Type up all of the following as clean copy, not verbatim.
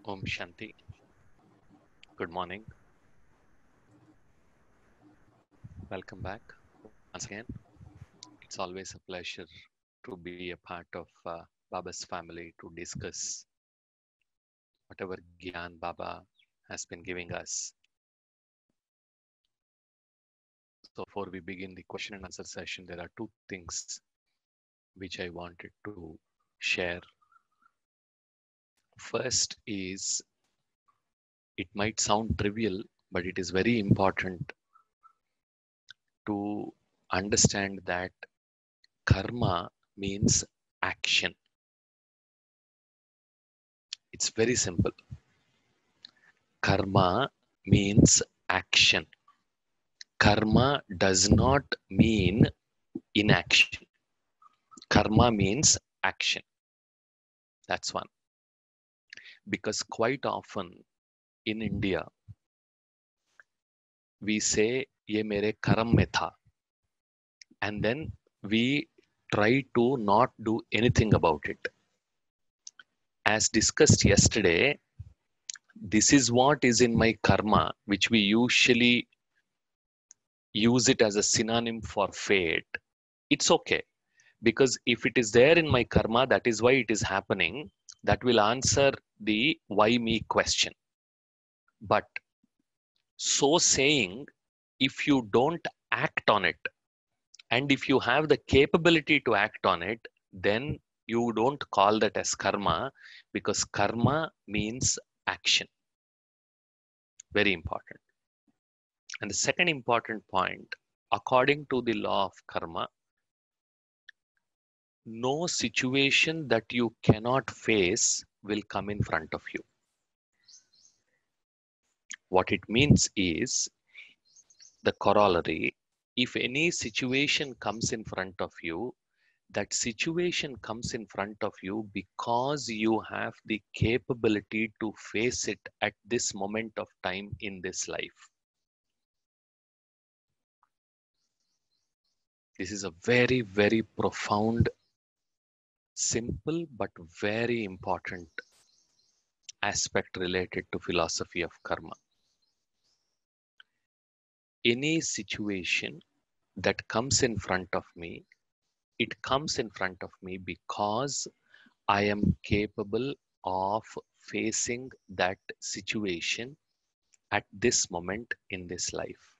Om Shanti. Good morning. Welcome back once again. It's always a pleasure to be a part of Baba's family to discuss whatever Gyan Baba has been giving us. So, before we begin the question and answer session, there are two things which I wanted to share. First is, it might sound trivial, but it is very important to understand that karma means action. It's very simple. Karma means action. Karma does not mean inaction. Karma means action. That's one. Because quite often in India, we say, ye mere karam mein tha. And then we try to not do anything about it. As discussed yesterday, this is what is in my karma, which we usually use it as a synonym for fate. It's okay. Because if it is there in my karma, that is why it is happening. That will answer the why me question. But so saying, if you don't act on it, and if you have the capability to act on it, then you don't call that as karma, because karma means action. Very important. And the second important point, according to the law of karma, no situation that you cannot face will come in front of you. What it means is, the corollary, if any situation comes in front of you, that situation comes in front of you because you have the capability to face it at this moment of time in this life. This is a very, very profound, simple, but very important aspect related to philosophy of karma. Any situation that comes in front of me, it comes in front of me because I am capable of facing that situation at this moment in this life.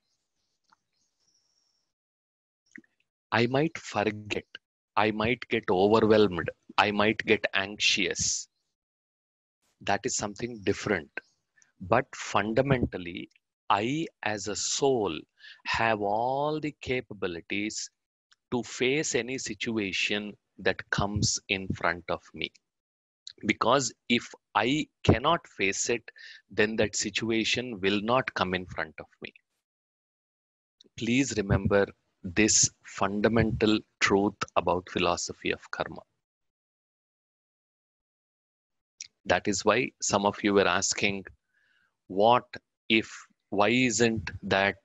I might forget, I might get overwhelmed, I might get anxious. That is something different. But fundamentally, I as a soul have all the capabilities to face any situation that comes in front of me. Because if I cannot face it, then that situation will not come in front of me. Please remember this fundamental truth about philosophy of karma. That is why some of you were asking, what if, why isn't that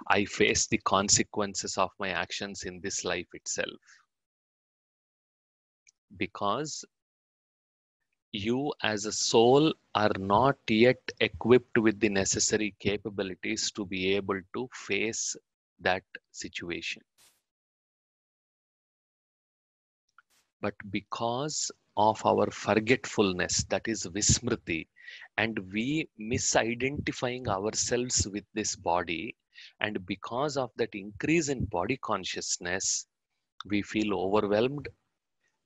I face the consequences of my actions in this life itself? Because you as a soul are not yet equipped with the necessary capabilities to be able to face that situation. But because of our forgetfulness, that is Vismriti, and we misidentifying ourselves with this body, and because of that increase in body consciousness, we feel overwhelmed,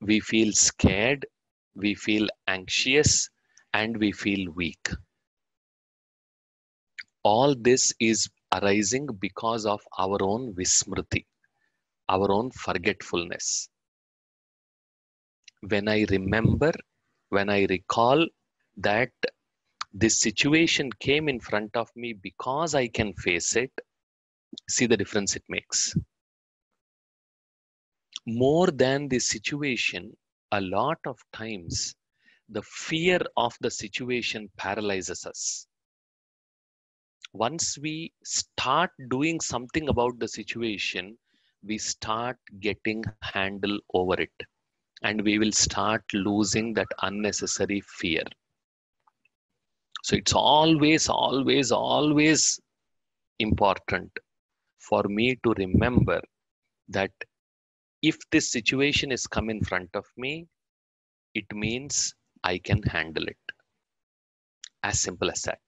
we feel scared, we feel anxious, and we feel weak. All this is arising because of our own Vismriti, our own forgetfulness. When I remember, when I recall that this situation came in front of me because I can face it, see the difference it makes. More than the situation, a lot of times, the fear of the situation paralyzes us. Once we start doing something about the situation, we start getting handle over it, and we will start losing that unnecessary fear. So it's always, always, always important for me to remember that if this situation is come in front of me, it means I can handle it. As simple as that.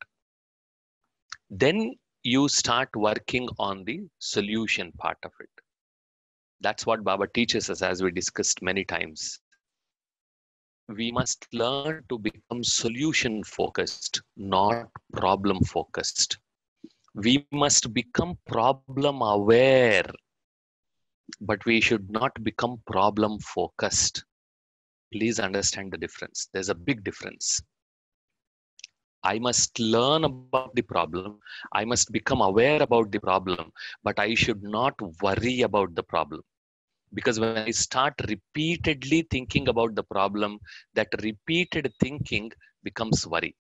Then you start working on the solution part of it. That's what Baba teaches us, as we discussed many times. We must learn to become solution focused, not problem focused. We must become problem aware, but we should not become problem focused. Please understand the difference. There's a big difference. I must learn about the problem. I must become aware about the problem, but I should not worry about the problem. Because when I start repeatedly thinking about the problem, that repeated thinking becomes worry.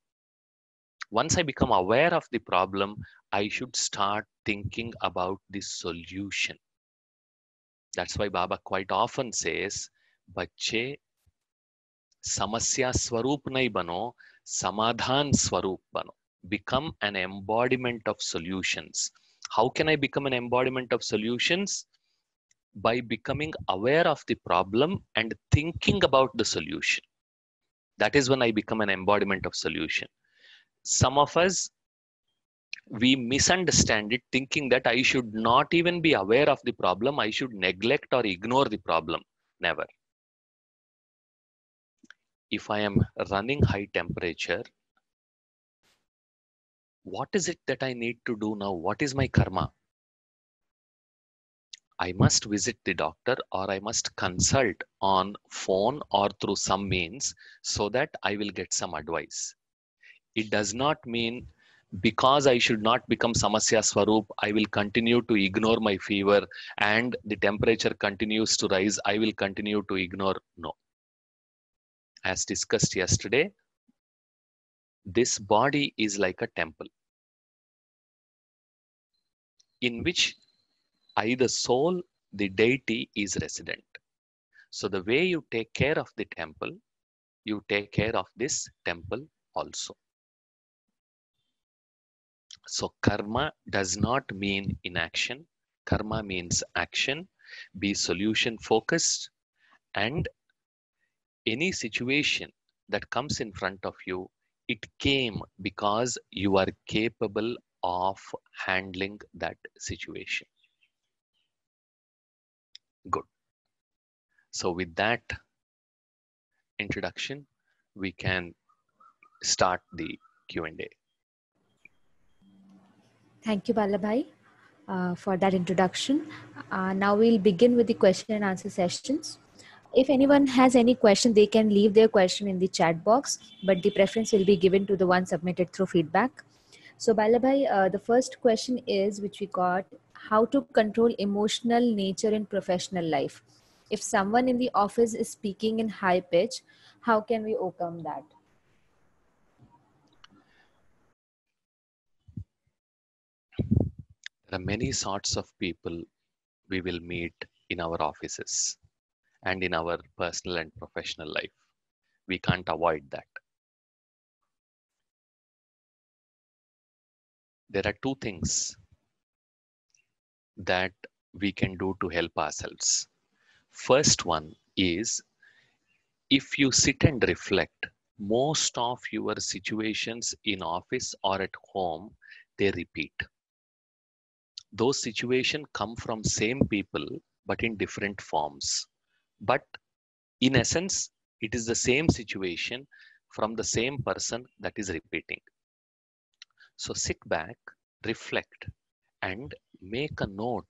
Once I become aware of the problem, I should start thinking about the solution. That's why Baba quite often says, "Bacche, samasya swaroop nahi bano, samadhan swaroop bano." Become an embodiment of solutions. How can I become an embodiment of solutions? By becoming aware of the problem and thinking about the solution. That is when I become an embodiment of solution. Some of us, we misunderstand it, thinking that I should not even be aware of the problem. I should neglect or ignore the problem. Never. If I am running high temperature, what is it that I need to do now? What is my karma? I must visit the doctor, or I must consult on phone or through some means, so that I will get some advice. It does not mean because I should not become Samasya Swaroop, I will continue to ignore my fever, and the temperature continues to rise, I will continue to ignore. No. As discussed yesterday, this body is like a temple in which the soul, the deity is resident. So the way you take care of the temple, you take care of this temple also. So karma does not mean inaction. Karma means action. Be solution focused, and any situation that comes in front of you, it came because you are capable of handling that situation. Good. So with that introduction, we can start the Q&A. Thank you, Balabhai, for that introduction. Now we'll begin with the question and answer sessions. If anyone has any question, they can leave their question in the chat box, but the preference will be given to the one submitted through feedback. So Balabhai, the first question is, which we got, how to control emotional nature in professional life. If someone in the office is speaking in high pitch, how can we overcome that? There are many sorts of people we will meet in our offices and in our personal and professional life. We can't avoid that. There are two things that we can do to help ourselves. First one is, if you sit and reflect, most of your situations in office or at home, they repeat. Those situations come from same people, but in different forms. But in essence, it is the same situation from the same person that is repeating. So sit back, reflect, and make a note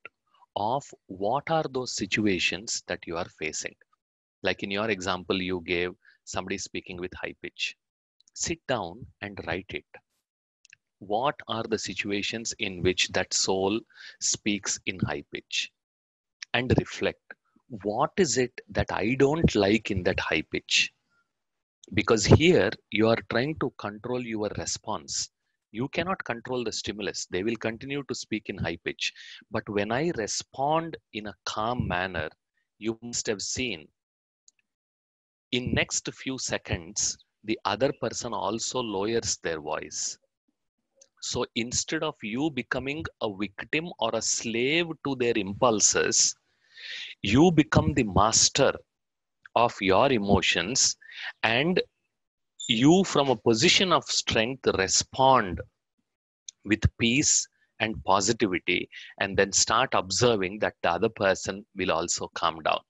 of what are those situations that you are facing. Like in your example, you gave somebody speaking with high pitch. Sit down and write it. What are the situations in which that soul speaks in high pitch? And reflect. What is it that I don't like in that high pitch? Because here you are trying to control your response. You cannot control the stimulus. They will continue to speak in high pitch. But when I respond in a calm manner, you must have seen in next few seconds, the other person also lowers their voice. So instead of you becoming a victim or a slave to their impulses, you become the master of your emotions, and you, from a position of strength, respond with peace and positivity, and then start observing that the other person will also calm down.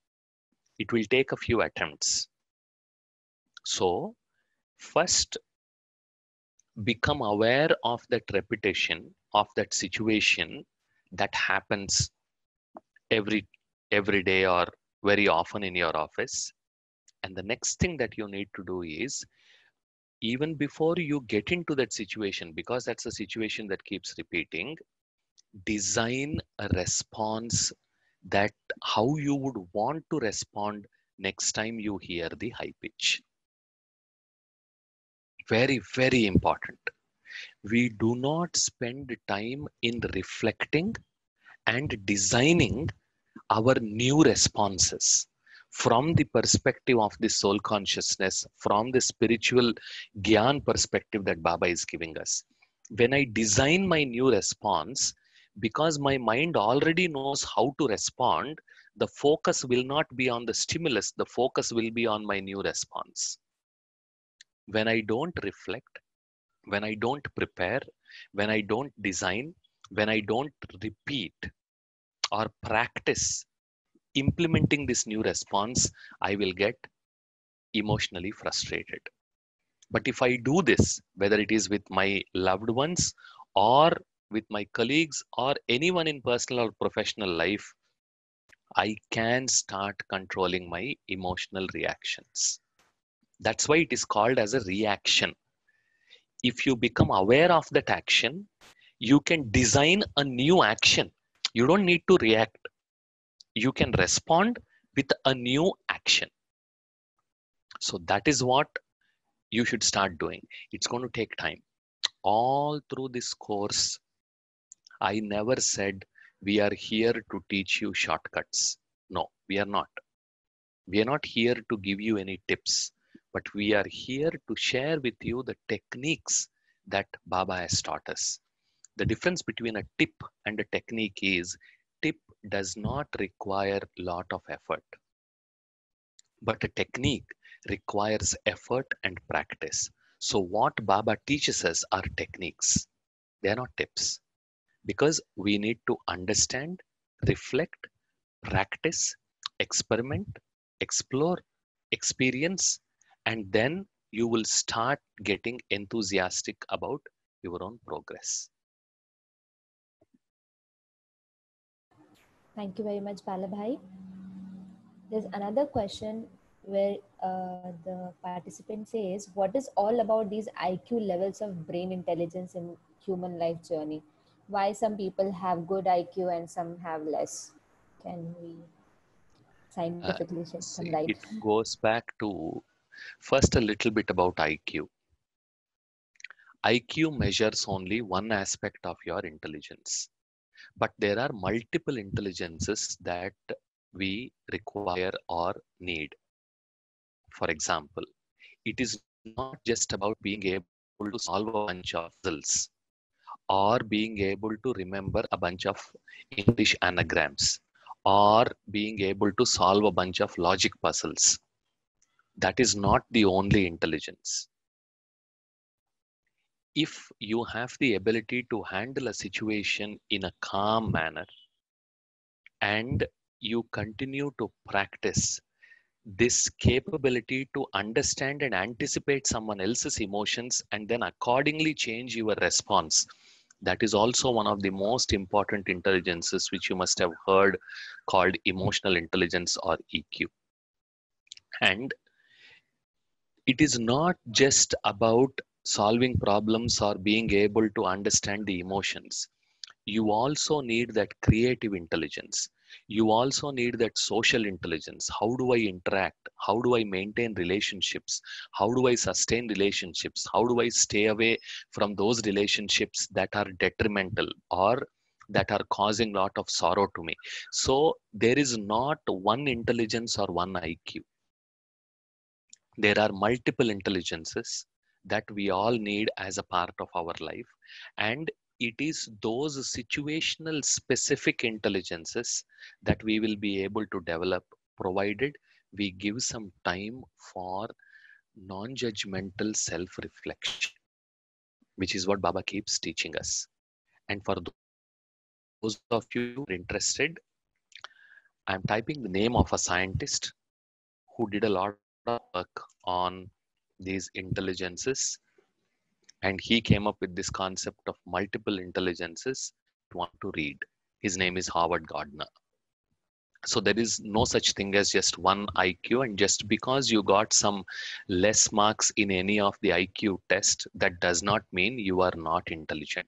It will take a few attempts. So first, become aware of that repetition of that situation that happens every every day or very often in your office. And the next thing that you need to do is, even before you get into that situation, because that's a situation that keeps repeating, design a response that how you would want to respond next time you hear the high pitch. Very, very important. We do not spend time in reflecting and designing our new responses from the perspective of the soul consciousness, from the spiritual Gyan perspective that Baba is giving us. When I design my new response, because my mind already knows how to respond, the focus will not be on the stimulus, the focus will be on my new response. When I don't reflect, when I don't prepare, when I don't design, when I don't repeat or practice implementing this new response, I will get emotionally frustrated. But if I do this, whether it is with my loved ones or with my colleagues or anyone in personal or professional life, I can start controlling my emotional reactions. That's why it is called as a reaction. If you become aware of that action, you can design a new action. You don't need to react. You can respond with a new action. So that is what you should start doing. It's going to take time. All through this course, I never said we are here to teach you shortcuts. No, we are not. We are not here to give you any tips, but we are here to share with you the techniques that Baba has taught us. The difference between a tip and a technique is, tip does not require a lot of effort, but a technique requires effort and practice. So what Baba teaches us are techniques. They are not tips, because we need to understand, reflect, practice, experiment, explore, experience, and then you will start getting enthusiastic about your own progress. Thank you very much, Balabhai. There's another question where the participant says, what is all about these IQ levels of brain intelligence in human life journey? Why some people have good IQ and some have less? Can we scientifically shed some See, light? it goes back to first a little bit about IQ. IQ measures only one aspect of your intelligence, but there are multiple intelligences that we require or need. For example, it is not just about being able to solve a bunch of puzzles or being able to remember a bunch of English anagrams or being able to solve a bunch of logic puzzles. That is not the only intelligence. If you have the ability to handle a situation in a calm manner and you continue to practice this capability to understand and anticipate someone else's emotions and then accordingly change your response, that is also one of the most important intelligences which you must have heard, called emotional intelligence or EQ. And it is not just about solving problems or being able to understand the emotions. You also need that creative intelligence. You also need that social intelligence. How do I interact? How do I maintain relationships? How do I sustain relationships? How do I stay away from those relationships that are detrimental or that are causing a lot of sorrow to me? So there is not one intelligence or one IQ. There are multiple intelligences that we all need as a part of our life, and it is those situational specific intelligences that we will be able to develop, provided we give some time for non-judgmental self-reflection, which is what Baba keeps teaching us. And for those of you who are interested, I'm typing the name of a scientist who did a lot of work on these intelligences, and he came up with this concept of multiple intelligences. I want to read. His name is Howard Gardner. So there is no such thing as just one IQ, and just because you got some less marks in any of the IQ test, that does not mean you are not intelligent.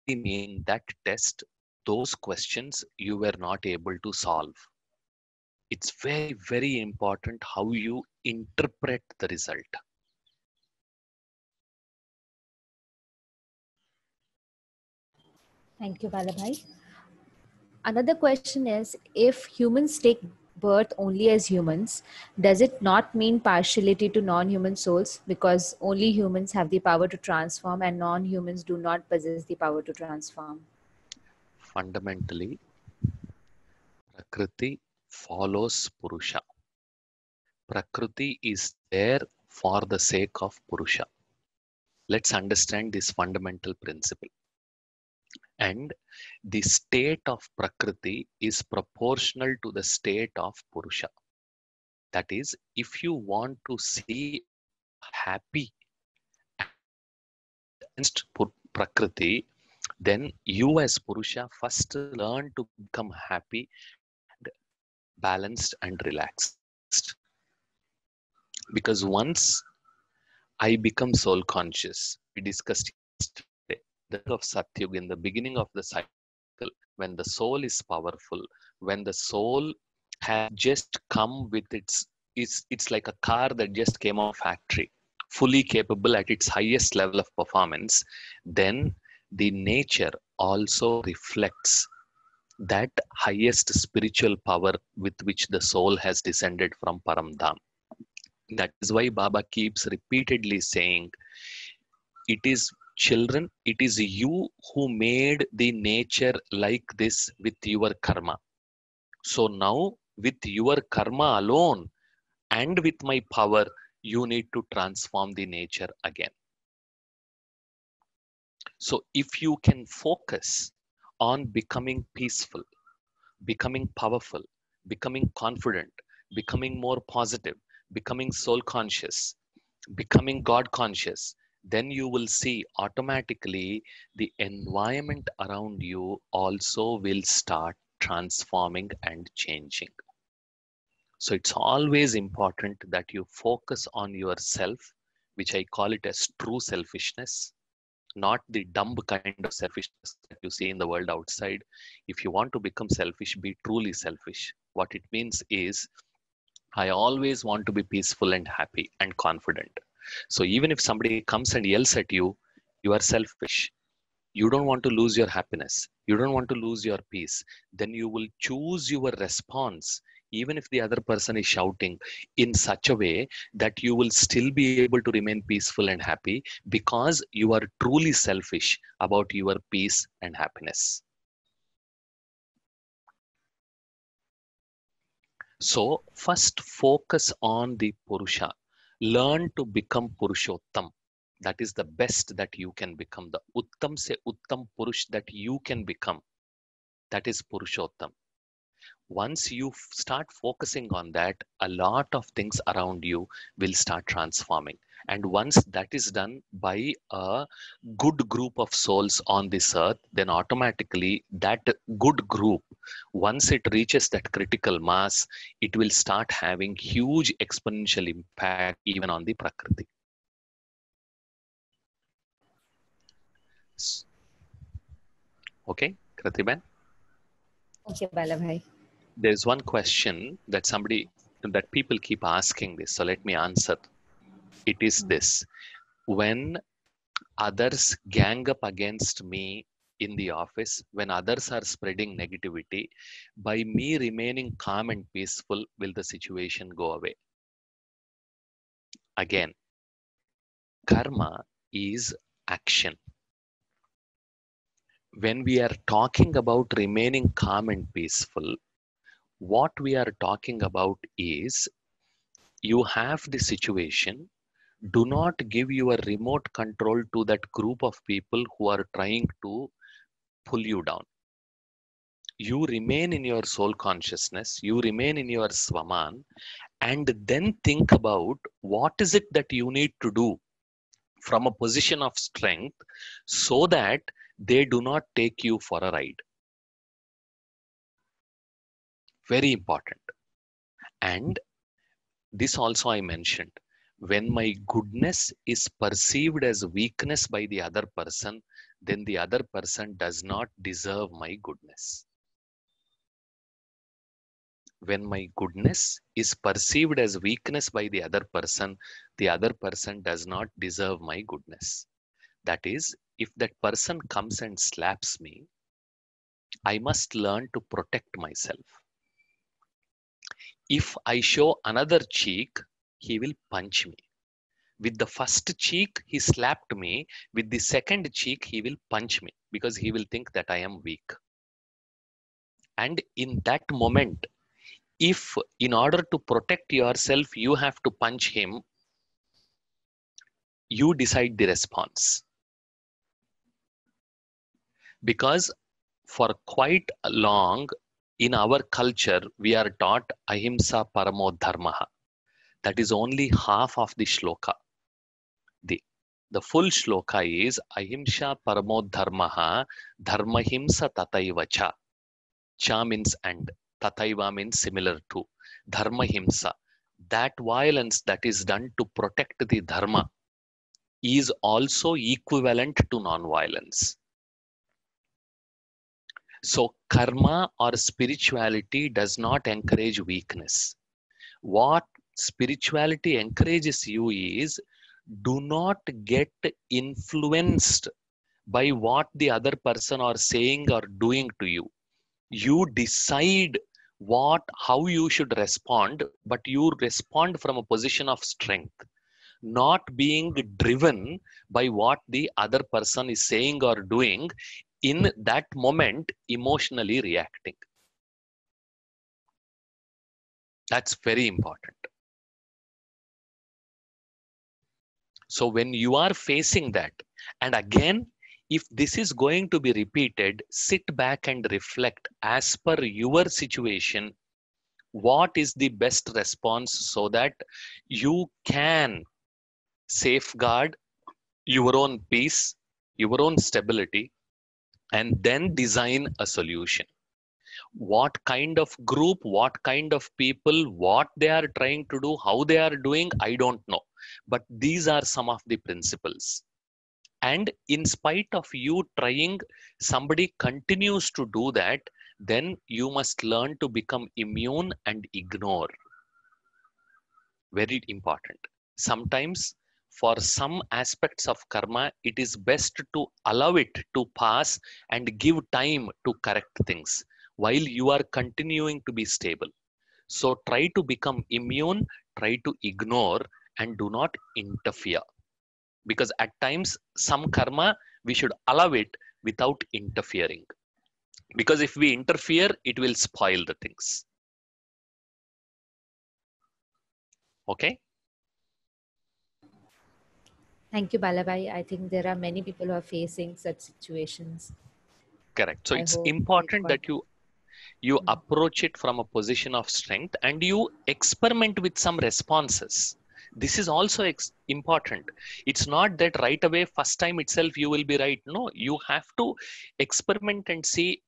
It means that test, those questions you were not able to solve. It's very, very important how you interpret the result. Thank you, Balabhai. Another question is, if humans take birth only as humans, does it not mean partiality to non-human souls, because only humans have the power to transform and non-humans do not possess the power to transform? Fundamentally, Prakriti follows Purusha. Prakriti is there for the sake of Purusha. Let's understand this fundamental principle. And the state of Prakriti is proportional to the state of Purusha. That is, if you want to see happy against Prakriti, then you as Purusha first learn to become happy, balanced and relaxed. Because once I become soul conscious, we discussed yesterday, the of Satyug in the beginning of the cycle, when the soul is powerful, when the soul has just come with it's like a car that just came off factory, fully capable at its highest level of performance, then the nature also reflects that highest spiritual power with which the soul has descended from Paramdham. That is why Baba keeps repeatedly saying, it is children, it is you who made the nature like this with your karma. So now, with your karma alone and with my power, you need to transform the nature again. So if you can focus on becoming peaceful, becoming powerful, becoming confident, becoming more positive, becoming soul conscious, becoming God conscious, then you will see automatically the environment around you also will start transforming and changing. So it's always important that you focus on yourself, which I call it as true selfishness, not the dumb kind of selfishness that you see in the world outside. If you want to become selfish, be truly selfish. What it means is, I always want to be peaceful and happy and confident. So even if somebody comes and yells at you, you are selfish. You don't want to lose your happiness. You don't want to lose your peace. Then you will choose your response, even if the other person is shouting, in such a way that you will still be able to remain peaceful and happy, because you are truly selfish about your peace and happiness. So first focus on the Purusha. Learn to become Purushottam. That is the best that you can become. The Uttam se Uttam Purush that you can become. That is Purushottam. Once you start focusing on that, a lot of things around you will start transforming. And once that is done by a good group of souls on this earth, then automatically that good group, once it reaches that critical mass, it will start having huge exponential impact even on the Prakriti. Okay, Kratiban? Okay, Balabhai. There's one question that people keep asking this, so let me answer. It is this: when others gang up against me in the office, when others are spreading negativity, by me remaining calm and peaceful, will the situation go away? Again, karma is action. When we are talking about remaining calm and peaceful, what we are talking about is you have the situation. Do not give your remote control to that group of people who are trying to pull you down. You remain in your soul consciousness, you remain in your Swaman, and then think about what is it that you need to do from a position of strength so that they do not take you for a ride. Very important. And this also I mentioned. When my goodness is perceived as weakness by the other person, then the other person does not deserve my goodness. When my goodness is perceived as weakness by the other person does not deserve my goodness. That is, if that person comes and slaps me, I must learn to protect myself. If I show another cheek, he will punch me. With the first cheek, he slapped me. With the second cheek, he will punch me because he will think that I am weak. And in that moment, if in order to protect yourself, you have to punch him, you decide the response. Because for quite long in our culture, we are taught ahimsa paramo dharmaha. That is only half of the shloka. The full shloka is ahimsa paramo dharmaha, dharmahimsa tataiva cha. Cha means and, tataiva means similar to. Dharmahimsa, that violence that is done to protect the dharma, is also equivalent to non-violence. So karma or spirituality does not encourage weakness. What spirituality encourages you is, do not get influenced by what the other person are saying or doing to you. You decide how you should respond, but you respond from a position of strength, not being driven by what the other person is saying or doing, in that moment emotionally reacting. That's very important. So when you are facing that, and again, if this is going to be repeated, sit back and reflect as per your situation, what is the best response so that you can safeguard your own peace, your own stability, and then design a solution. What kind of group, what kind of people, what they are trying to do, how they are doing, I don't know. But these are some of the principles. And in spite of you trying, somebody continues to do that, then you must learn to become immune and ignore. Very important. Sometimes for some aspects of karma, it is best to allow it to pass and give time to correct things while you are continuing to be stable. So try to become immune, try to ignore, and do not interfere. Because at times, some karma, we should allow it without interfering. Because if we interfere, it will spoil the things. Okay? Thank you, Balabai. I think there are many people who are facing such situations. Correct. So I it's hope important that you approach it from a position of strength and you experiment with some responses. This is also important. It's not that right away, first time itself, you will be right. No, you have to experiment and see,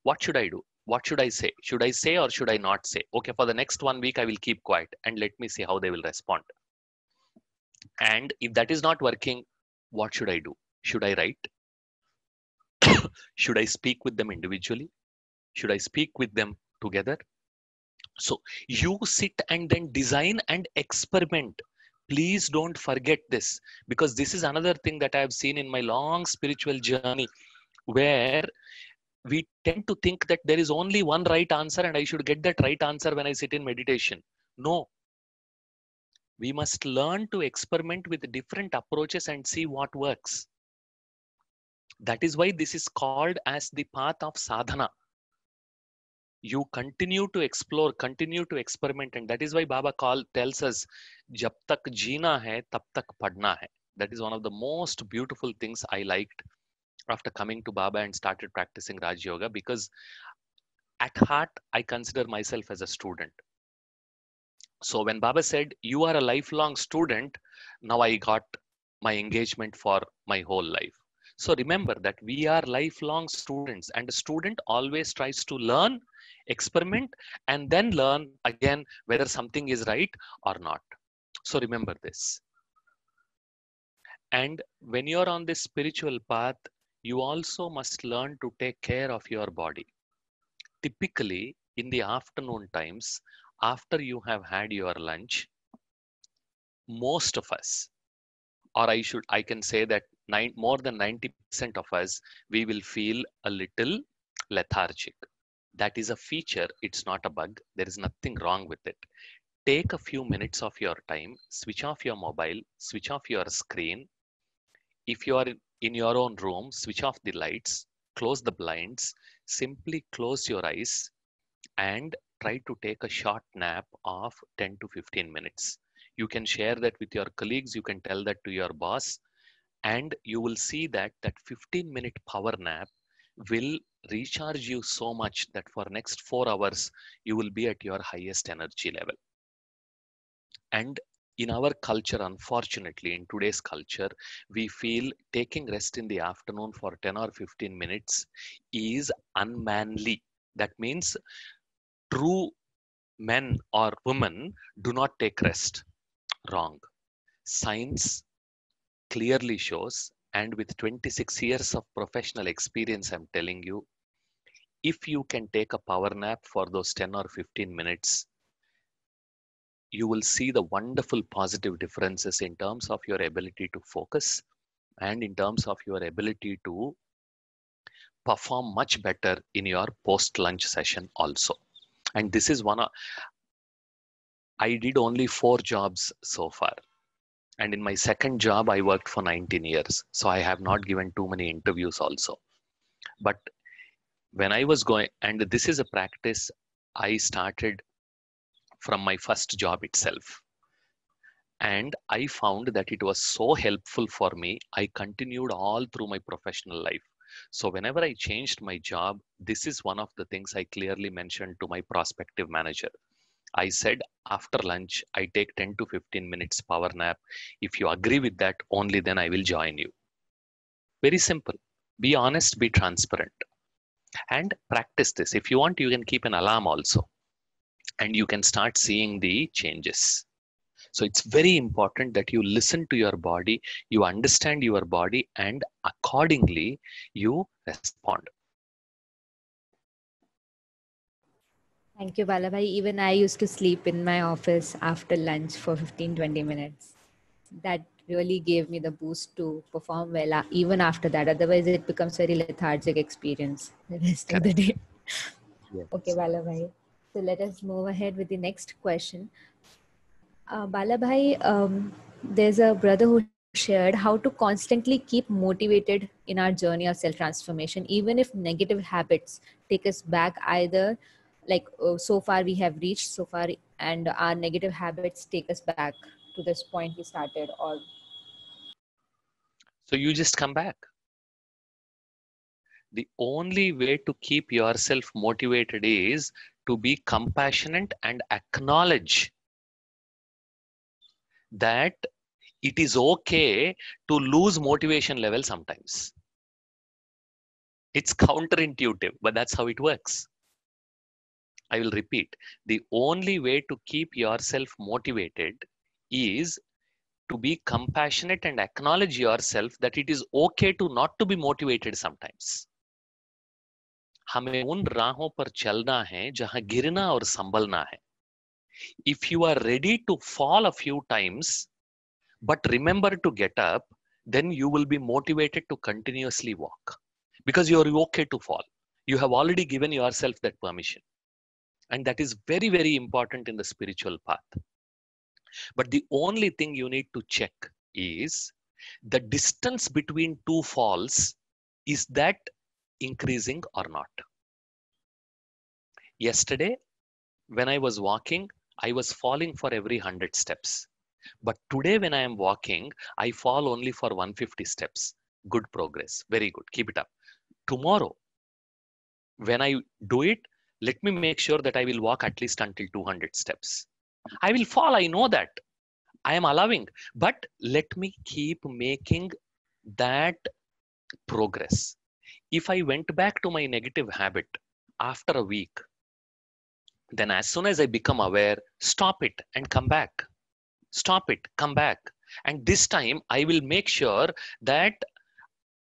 what should I do? What should I say? Should I say or should I not say? Okay, for the next 1 week, I will keep quiet and let me see how they will respond. And if that is not working, what should I do? Should I write? Should I speak with them individually? Should I speak with them together? So you sit and then design and experiment. Please don't forget this, because this is another thing that I have seen in my long spiritual journey, where we tend to think that there is only one right answer and I should get that right answer when I sit in meditation. No. We must learn to experiment with different approaches and see what works. That is why this is called as the path of sadhana. You continue to explore, continue to experiment, and that is why Baba tells us, "Jab tak jeena hai, tab tak padna hai." That is one of the most beautiful things I liked after coming to Baba and started practicing Raj Yoga, because at heart I consider myself as a student. So when Baba said, "You are a lifelong student," now I got my engagement for my whole life. So remember that we are lifelong students, and a student always tries to learn, experiment, and then learn again whether something is right or not. So remember this. And when you're on this spiritual path, you also must learn to take care of your body. Typically, in the afternoon times, after you have had your lunch, most of us, or I can say that more than 90% of us, we will feel a little lethargic. That is a feature, it's not a bug. There is nothing wrong with it. Take a few minutes of your time, switch off your mobile, switch off your screen. If you are in your own room, switch off the lights, close the blinds, simply close your eyes and try to take a short nap of 10 to 15 minutes. You can share that with your colleagues, you can tell that to your boss, and you will see that that 15-minute power nap will recharge you so much that for next 4 hours you will be at your highest energy level. And in our culture, unfortunately, in today's culture, we feel taking rest in the afternoon for 10 or 15 minutes is unmanly. That means true men or women do not take rest. Wrong. Science clearly shows, and with 26 years of professional experience, I'm telling you, if you can take a power nap for those 10 or 15 minutes, you will see the wonderful positive differences in terms of your ability to focus and in terms of your ability to perform much better in your post lunch session also. And this is I did only 4 jobs so far. And in my second job, I worked for 19 years. So I have not given too many interviews also. But when I was going, and this is a practice I started from my first job itself. And I found that it was so helpful for me. I continued all through my professional life. So whenever I changed my job, this is one of the things I clearly mentioned to my prospective manager. I said, after lunch, I take 10 to 15 minutes power nap. If you agree with that, only then I will join you. Very simple. Be honest, be transparent, and practice this. If you want, you can keep an alarm also, and you can start seeing the changes. So it's very important that you listen to your body, you understand your body, and accordingly, you respond. Thank you, Balabhai. Even I used to sleep in my office after lunch for 15-20 minutes. That really gave me the boost to perform well even after that. Otherwise, it becomes very lethargic experience the rest of the Correct. day. Yes. Okay, Balabhai. So let us move ahead with the next question. Balabhai, there's a brother who shared how to constantly keep motivated in our journey of self-transformation, even if negative habits take us back either so far we have reached so far and our negative habits take us back to this point we started or So you just come back. The only way to keep yourself motivated is to be compassionate and acknowledge that it is okay to lose motivation level sometimes. It's counterintuitive, but that's how it works. I will repeat. The only way to keep yourself motivated is to be compassionate and acknowledge yourself that it is okay to not to be motivated sometimes. हमें उन राहों पर चलना है जहां गिरना और संभलना है. If you are ready to fall a few times, but remember to get up, then you will be motivated to continuously walk because you are okay to fall. You have already given yourself that permission. And that is very, very important in the spiritual path. But the only thing you need to check is the distance between two falls. Is that increasing or not? Yesterday, when I was walking, I was falling for every 100 steps. But today, when I am walking, I fall only for 150 steps. Good progress. Very good. Keep it up. Tomorrow, when I do it, let me make sure that I will walk at least until 200 steps. I will fall. I know that. I am allowing. But let me keep making that progress. If I went back to my negative habit after a week, then as soon as I become aware, stop it and come back. Stop it, come back. And this time I will make sure that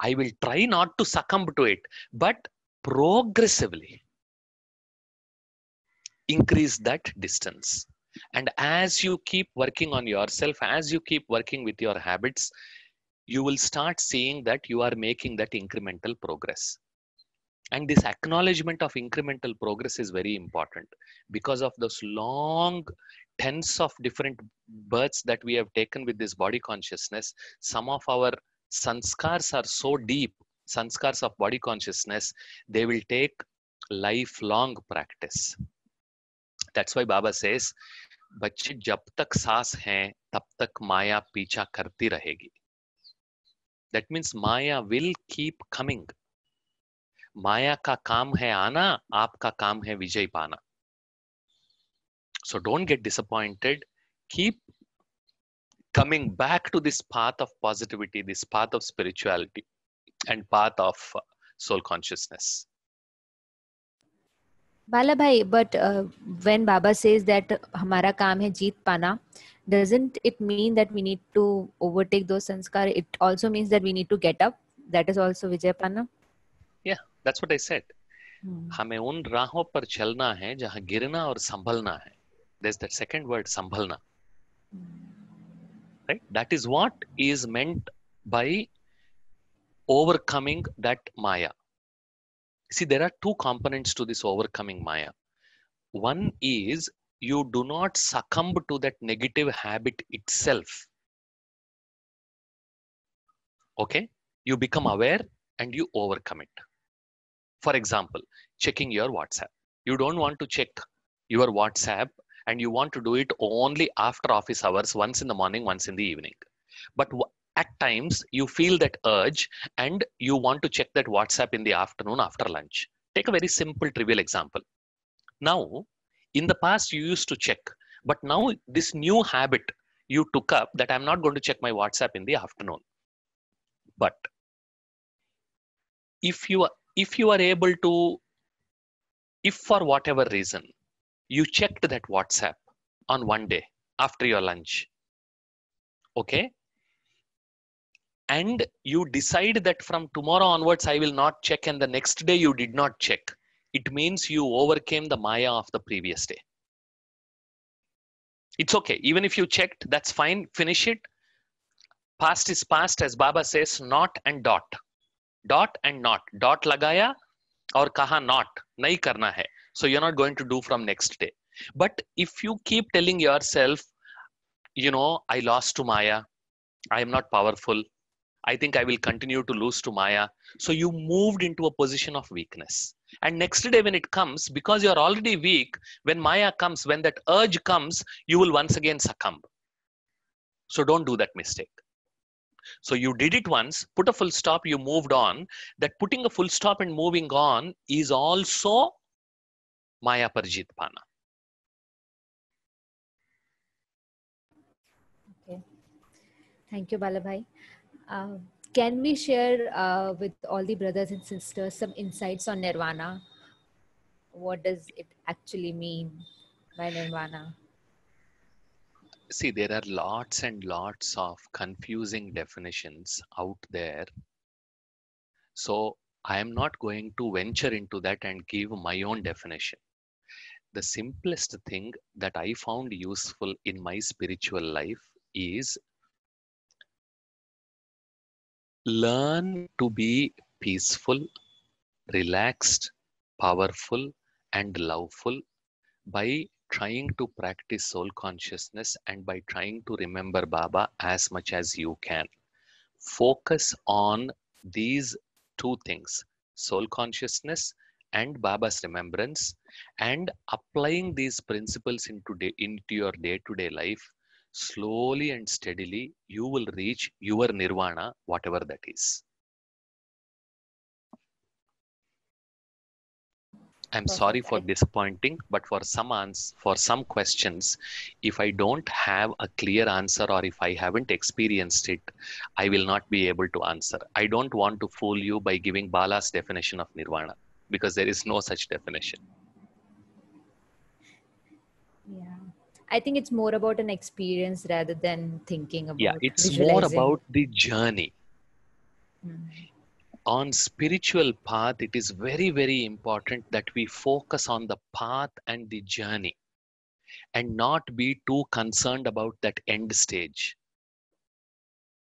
I will try not to succumb to it, but progressively increase that distance. And as you keep working on yourself, as you keep working with your habits, you will start seeing that you are making that incremental progress. And this acknowledgement of incremental progress is very important because of those long tens of different births that we have taken with this body consciousness. Some of our sanskars are so deep, sanskars of body consciousness, they will take lifelong practice. That's why Baba says, बच्चे जब तक सांस है तब तक माया पीछा करती रहेगी. That means Maya will keep coming. माया का काम है आना, आपका काम है विजय पाना. So don't get disappointed. Keep coming back to this path of positivity, this path of spirituality, and path of soul consciousness. Bala bhai, but when Baba says that hamara kaam hai jeet pana, doesn't it mean that we need to overtake those sanskar? It also means that we need to get up. That is also Vijay Pana. Yeah, that's what I said. हमें उन राहों पर चलना है जहां गिरना और संभलना है. There's that second word, संभलना. Right? That is what is meant by overcoming that Maya. See, there are two components to this overcoming Maya. One is you do not succumb to that negative habit itself. Okay? You become aware and you overcome it. For example, checking your WhatsApp. You don't want to check your WhatsApp and you want to do it only after office hours, once in the morning, once in the evening. But at times you feel that urge and you want to check that WhatsApp in the afternoon after lunch. Take a very simple, trivial example. Now, in the past you used to check, but now this new habit you took up that I'm not going to check my WhatsApp in the afternoon. But if you are able to, if for whatever reason you checked that WhatsApp on one day after your lunch, okay, and you decide that from tomorrow onwards I will not check, and the next day you did not check, it means you overcame the Maya of the previous day. It's okay. Even if you checked, that's fine. Finish it. Past is past, as Baba says, not and dot. Dot and not. Dot lagaya और कहा not. नहीं करना है. So you're not going to do from next day. But if you keep telling yourself, you know, I lost to Maya, I am not powerful, I think I will continue to lose to Maya. So you moved into a position of weakness. And next day when it comes, because you're already weak, when Maya comes, when that urge comes, you will once again succumb. So don't do that mistake. So you did it once, put a full stop, you moved on. That putting a full stop and moving on is also Maya par jeet pana. Okay. Thank you, Balabhai. Can we share with all the brothers and sisters some insights on Nirvana? What does it actually mean by Nirvana? See, there are lots and lots of confusing definitions out there. So I am not going to venture into that and give my own definition. The simplest thing that I found useful in my spiritual life is learn to be peaceful, relaxed, powerful, and loveful by trying to practice soul consciousness and by trying to remember Baba as much as you can. Focus on these two things, soul consciousness and Baba's remembrance, and applying these principles into your day-to-day life. Slowly and steadily, you will reach your nirvana, whatever that is. I'm sorry Perfect. for disappointing, but for some questions, if I don't have a clear answer or if I haven't experienced it, I will not be able to answer. I don't want to fool you by giving Bala's definition of nirvana because there is no such definition. Yeah. I think it's more about an experience rather than thinking Yeah, about it's more visualizing. about the journey. On spiritual path, it is very, very important that we focus on the path and the journey and not be too concerned about that end stage.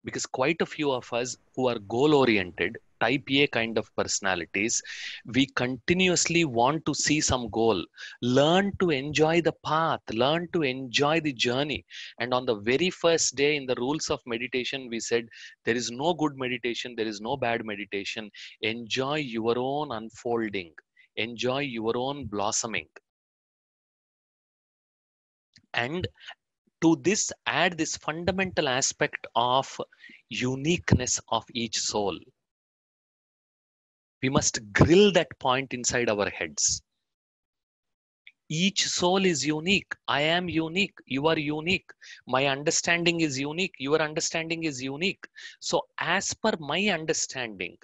Because quite a few of us who are goal oriented, type A kind of personalities, we continuously want to see some goal. Learn to enjoy the path, learn to enjoy the journey. And on the very first day in the rules of meditation, we said there is no good meditation, there is no bad meditation. Enjoy your own unfolding, enjoy your own blossoming. And to this, add this fundamental aspect of uniqueness of each soul. We must grill that point inside our heads. Each soul is unique. I am unique. You are unique. My understanding is unique. Your understanding is unique. So, as per my understanding,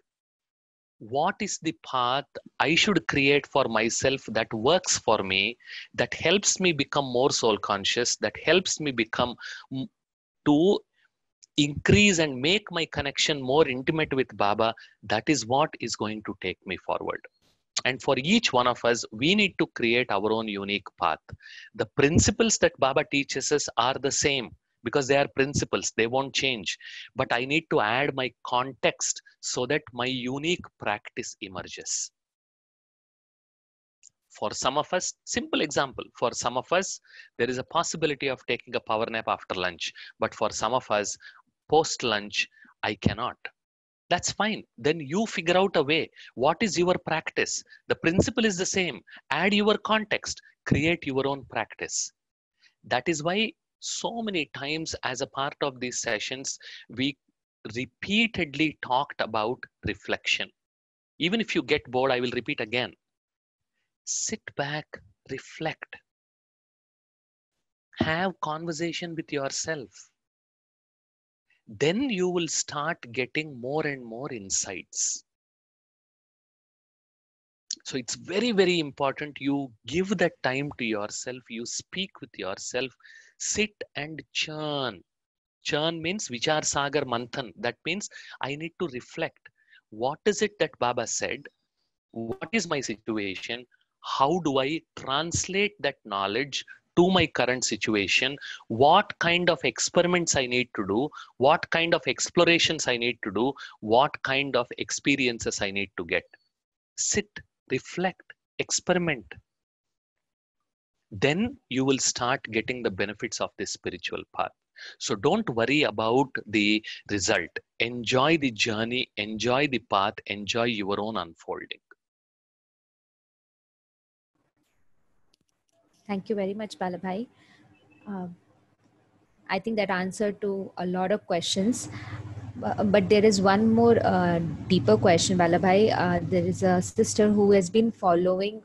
what is the path I should create for myself that works for me, that helps me become more soul conscious, that helps me become to increase and make my connection more intimate with Baba? That is what is going to take me forward. And for each one of us, we need to create our own unique path. The principles that Baba teaches us are the same because they are principles, they won't change. But I need to add my context so that my unique practice emerges. For some of us, simple example, for some of us, there is a possibility of taking a power nap after lunch. But for some of us, post lunch, I cannot. That's fine. Then you figure out a way. What is your practice? The principle is the same. Add your context, create your own practice. That is why so many times as a part of these sessions, we repeatedly talked about reflection. Even if you get bored, I will repeat again. Sit back, reflect, have conversation with yourself. Then you will start getting more and more insights. So it's very, very important you give that time to yourself, you speak with yourself, sit and churn. Churn means Vichar Sagar Manthan. That means I need to reflect. What is it that Baba said? What is my situation? How do I translate that knowledge to my current situation? What kind of experiments I need to do? What kind of explorations I need to do? What kind of experiences I need to get? Sit, reflect, experiment. Then you will start getting the benefits of this spiritual path. So don't worry about the result. Enjoy the journey, enjoy the path, enjoy your own unfolding. Thank you very much, Balabhai. I think that answered to a lot of questions. But there is one more deeper question, Balabhai. There is a sister who has been following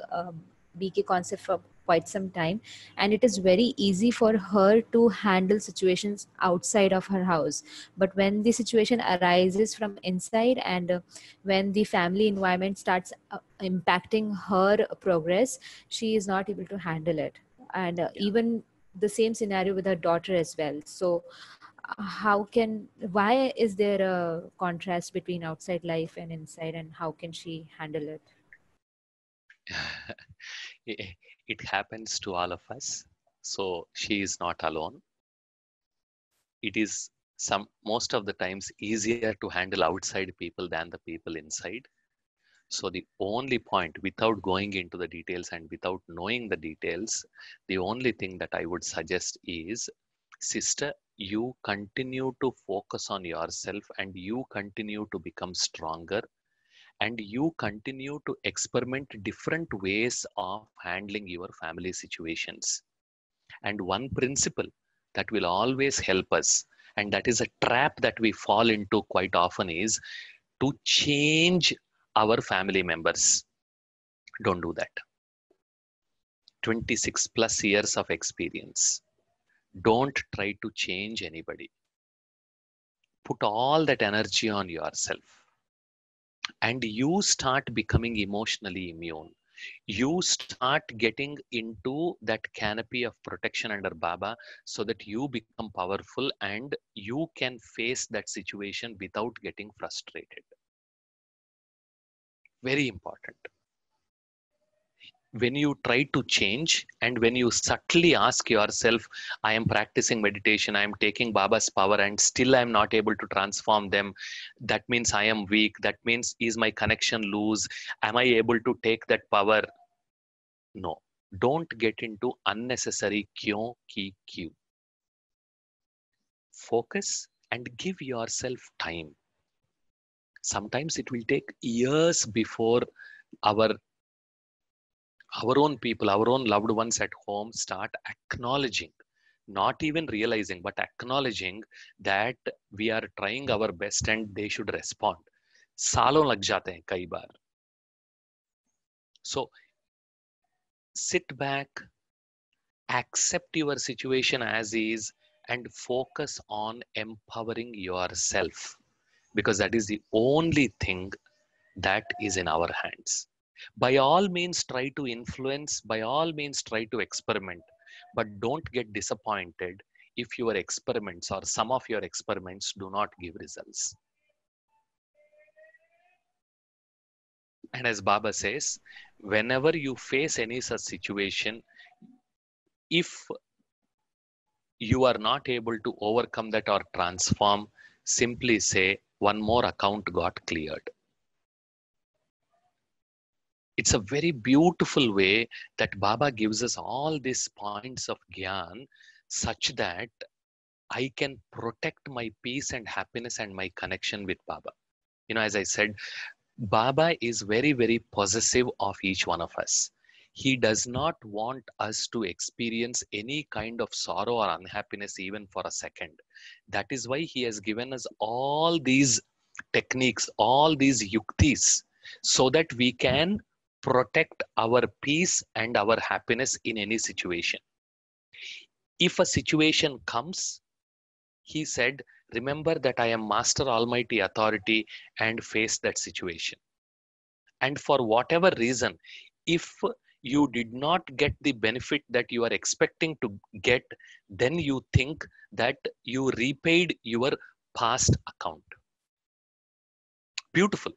BK concept for quite some time, and it is very easy for her to handle situations outside of her house. But when the situation arises from inside, and when the family environment starts impacting her progress, she is not able to handle it. And even the same scenario with her daughter as well. So why is there a contrast between outside life and inside, and how can she handle it? It happens to all of us. So she is not alone. It is most of the times easier to handle outside people than the people inside. So the only point, without going into the details and without knowing the details, the only thing that I would suggest is, sister, you continue to focus on yourself and you continue to become stronger, and you continue to experiment different ways of handling your family situations. And one principle that will always help us, and that is a trap that we fall into quite often, is to change our family members. Don't do that. 26 plus years of experience. Don't try to change anybody. Put all that energy on yourself and you start becoming emotionally immune. You start getting into that canopy of protection under Baba so that you become powerful and you can face that situation without getting frustrated. Very important. When you try to change and when you subtly ask yourself, I am practicing meditation, I am taking Baba's power, and still I am not able to transform them, that means I am weak, that means is my connection loose, am I able to take that power? No, don't get into unnecessary kyon ki kyu. Focus and give yourself time. Sometimes it will take years before our own people, our own loved ones at home start acknowledging, not even realizing, but acknowledging that we are trying our best and they should respond. सालों लग जाते हैं कई बार. So sit back, accept your situation as is, and focus on empowering yourself, because that is the only thing that is in our hands. By all means, try to influence, by all means, try to experiment, but don't get disappointed if your experiments or some of your experiments do not give results. And as Baba says, whenever you face any such situation, if you are not able to overcome that or transform, simply say, one more account got cleared. It's a very beautiful way that Baba gives us all these points of Gyan such that I can protect my peace and happiness and my connection with Baba. You know, as I said, Baba is very, very possessive of each one of us. He does not want us to experience any kind of sorrow or unhappiness even for a second. That is why he has given us all these techniques, all these yuktis, so that we can protect our peace and our happiness in any situation. If a situation comes, he said, remember that I am Master Almighty Authority and face that situation. And for whatever reason, if you did not get the benefit that you are expecting to get, then you think that you repaid your past account. Beautiful.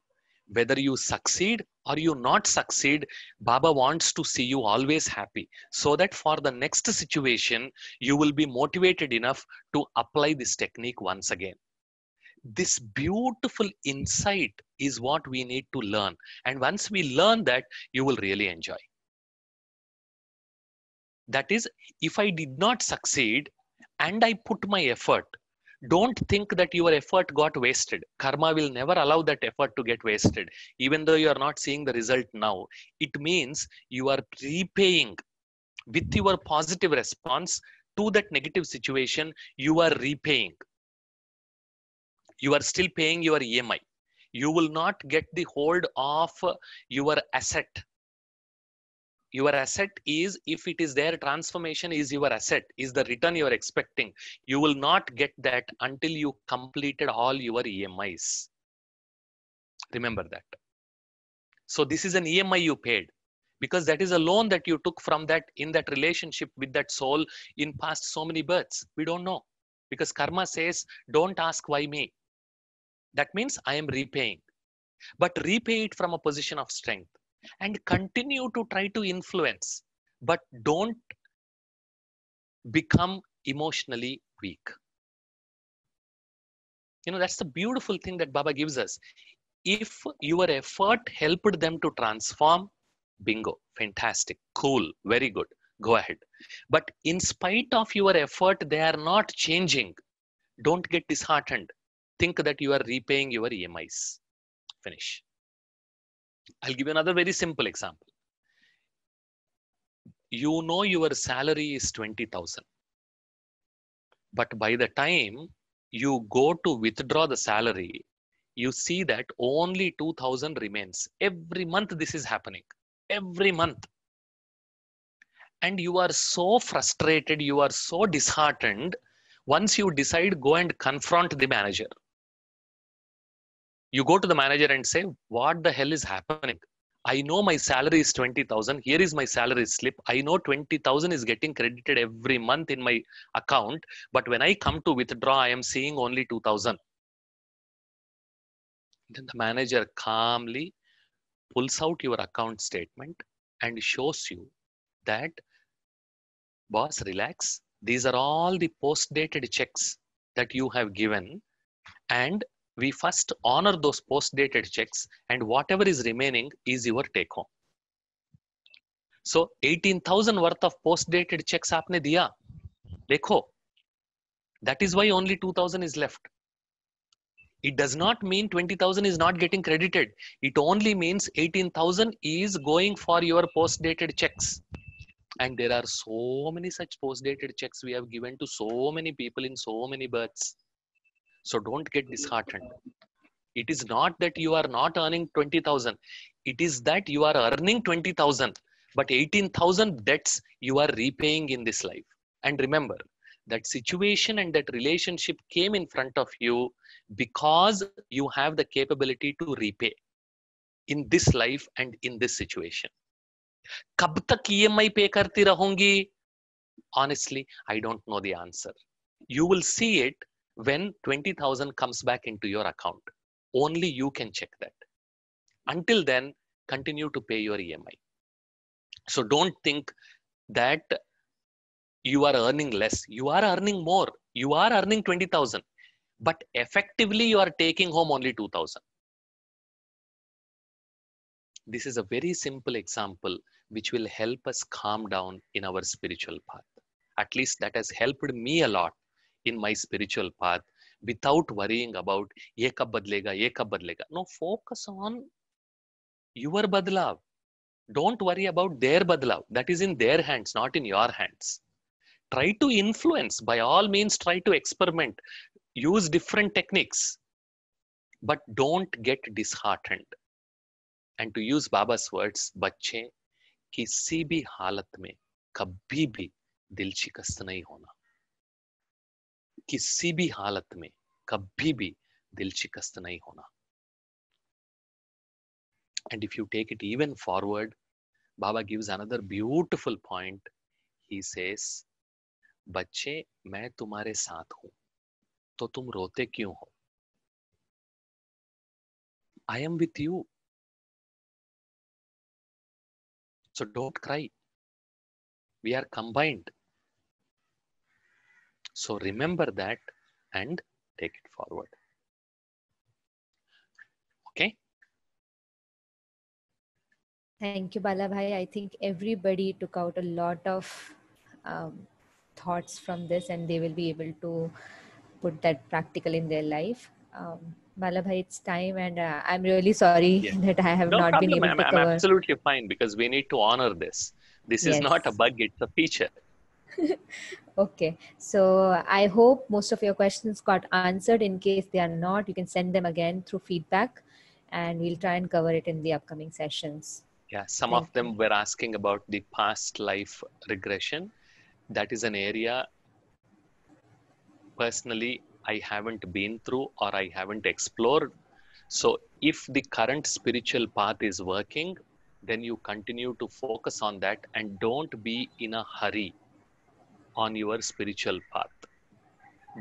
Whether you succeed or you not succeed, Baba wants to see you always happy, so that for the next situation, you will be motivated enough to apply this technique once again. This beautiful insight is what we need to learn. And once we learn that, you will really enjoy. That is, if I did not succeed and I put my effort, don't think that your effort got wasted. Karma will never allow that effort to get wasted. Even though you are not seeing the result now, it means you are repaying with your positive response to that negative situation. You are repaying. You are still paying your EMI. You will not get the hold of your asset. Your asset is, if it is there, transformation is your asset, is the return you are expecting. You will not get that until you completed all your EMIs. Remember that. So this is an EMI you paid, because that is a loan that you took from that, in that relationship with that soul in past so many births. We don't know, because karma says, don't ask why me. That means I am repaying, but repay it from a position of strength and continue to try to influence, but don't become emotionally weak. You know, that's the beautiful thing that Baba gives us. If your effort helped them to transform, bingo, fantastic, cool, very good, go ahead. But in spite of your effort, they are not changing. Don't get disheartened. Think that you are repaying your EMIs. Finish. I'll give you another very simple example. You know your salary is 20,000. But by the time you go to withdraw the salary, you see that only 2,000 remains. Every month this is happening. Every month. And you are so frustrated, you are so disheartened. Once you decide, go and confront the manager. You go to the manager and say, what the hell is happening? I know my salary is 20,000. Here is my salary slip. I know 20,000 is getting credited every month in my account. But when I come to withdraw, I am seeing only 2,000. Then the manager calmly pulls out your account statement and shows you that, boss, relax. These are all the post-dated checks that you have given. And we first honor those post-dated checks, and whatever is remaining is your take home. So 18,000 worth of post-dated checks आपने दिया, देखो. That is why only 2,000 is left. It does not mean 20,000 is not getting credited. It only means 18,000 is going for your post-dated checks. And there are so many such post-dated checks we have given to so many people in so many births. So don't get disheartened. It is not that you are not earning 20,000. It is that you are earning 20,000, but 18,000 debts you are repaying in this life. And remember, that situation and that relationship came in front of you because you have the capability to repay in this life and in this situation. कब तक EMI pay करती रहूंगी? Honestly, I don't know the answer. You will see it when 20,000 comes back into your account. Only you can check that. Until then, continue to pay your EMI. So don't think that you are earning less. You are earning more. You are earning 20,000. But effectively, you are taking home only 2,000. This is a very simple example which will help us calm down in our spiritual path. At least that has helped me a lot in my spiritual path without worrying about ye kab badlega, ye kab badlega. No, focus on your badlav. Don't worry about their badlav. That is in their hands, not in your hands. Try to influence. By all means, try to experiment. Use different techniques. But don't get disheartened. And to use Baba's words, बच्चे किसी भी हालत में कभी भी दिल शिकस्त नहीं होना. किसी भी हालत में कभी भी दिल शिकस्त नहीं होना. And if you take it even forward, Baba gives another beautiful point. He says, बच्चे मैं तुम्हारे साथ हूं, तो तुम रोते क्यों हो? I am with you. So don't cry. We are combined. So remember that and take it forward. Okay? Thank you, Balabhai. I think everybody took out a lot of thoughts from this, and they will be able to put that practical in their life. Balabhai, it's time, and I'm really sorry that I have No not been problem. able to I'm cover. absolutely fine because we need to honor this. This is not a bug, it's a feature. Okay, so I hope most of your questions got answered. In case they are not, you can send them again through feedback, and we'll try and cover it in the upcoming sessions. Yeah, some of them were asking about the past life regression. That is an area personally I haven't been through or I haven't explored. So if the current spiritual path is working, then you continue to focus on that and don't be in a hurry on your spiritual path.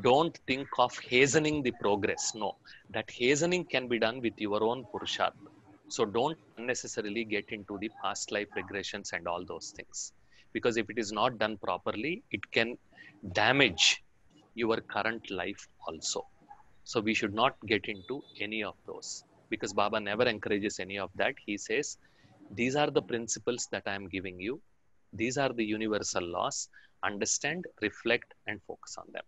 Don't think of hastening the progress. No, that hastening can be done with your own purusharth. So don't unnecessarily get into the past life regressions and all those things. Because if it is not done properly, it can damage your current life also. So we should not get into any of those. because Baba never encourages any of that. He says, these are the principles that I am giving you. These are the universal laws. Understand, reflect, and focus on them.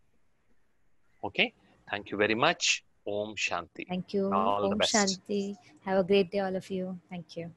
Okay. Thank you very much. Om Shanti. Thank you. All the Om best. Shanti. Have a great day, all of you. Thank you.